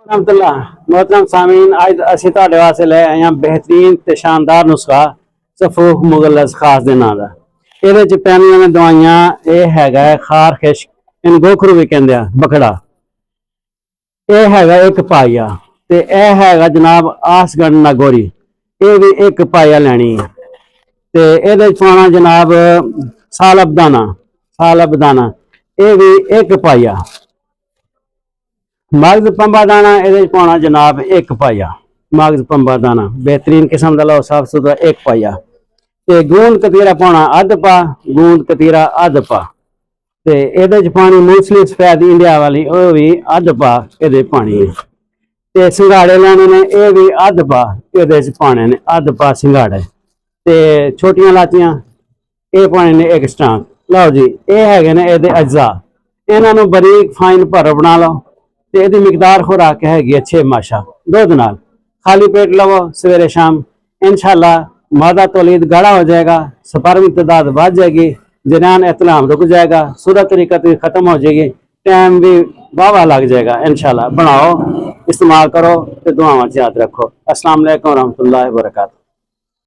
रहमतुल्लाह मोहतरम सामीन आज ਅਸੀਂ ਤੁਹਾਡੇ ਵਾਸਤੇ ਲੈ ਆਏ ਹਾਂ ਬਿਹਤਰੀਨ ਤੇ ਸ਼ਾਨਦਾਰ ਨੁਸਖਾ ਸਫੂਕ ਮੁਗਲਸ ਖਾਸ ਦੇ ਨਾਂ ਦਾ। ਇਹਦੇ ਚ ਪੈਣੀਆਂ ਨੇ ਦਵਾਈਆਂ। ਇਹ ਹੈਗਾ ਖਾਰ ਖਿਸ਼, ਇਹਨੂੰ ਗੋਖਰੂ ਵੀ ਕਹਿੰਦੇ ਆ, ਬਖੜਾ। ਇਹ ਹੈਗਾ ਇੱਕ ਪਾਈਆ ਤੇ ਇਹ ਹੈਗਾ ਜਨਾਬ ਆਸਗੰਡ ਨਾਗੋਰੀ, ਇਹ ਵੀ ਇੱਕ ਪਾਈਆ ਲੈਣੀ ਹੈ। ਤੇ ਇਹਦੇ ਚ ਪਾਉਣਾ ਜਨਾਬ ਸਾਲਬ ਦਾਣਾ, ਇਹ ਵੀ ਇੱਕ ਪਾਈਆ। मगज पंबा दाना ये पाना जनाब एक पाया, मगज पंबा दाना बेहतरीन किस्म का लो, साफ सुथरा एक पाया। ते गूंद कतीरा पाना अध पा, गूंद कतीरा अध पा। ते ये पानी मूसली सफेद इंडिया वाली वो भी अध पा ये पानी है। ते सिंघाड़े लेने ने ये भी अध पा ये पाने ने, अध पा सिंघाड़े। ते छोटियां लाचियां ये पाने ने एक स्टांक। लो जी ये है ने ये अज्जा, इन्हों बरीक फाइन भर बना लो। ਤੇ ਇਹਦੀ ਮਿਕਦਾਰ ਖੁਰਾਕ ਹੈਗੀ 6 ਮਾਸ਼ਾ ਦੁੱਧ ਨਾਲ खाली पेट लवो सवेरे शाम, इंशाल्लाह मादा तौलीद गाढ़ा हो जाएगा, स्पर्म की तादाद बढ़ जाएगी, जनान एतलाम रुक जाएगा, सूरत तरीका खत्म हो जाएगी, टाइम भी वावा लग जाएगा। इंशाल्लाह बनाओ, इस्तेमाल करो तो दुआवां याद रखो। अस्सलाम वालेकुम रहमतुल्लाहि व बरकातहू।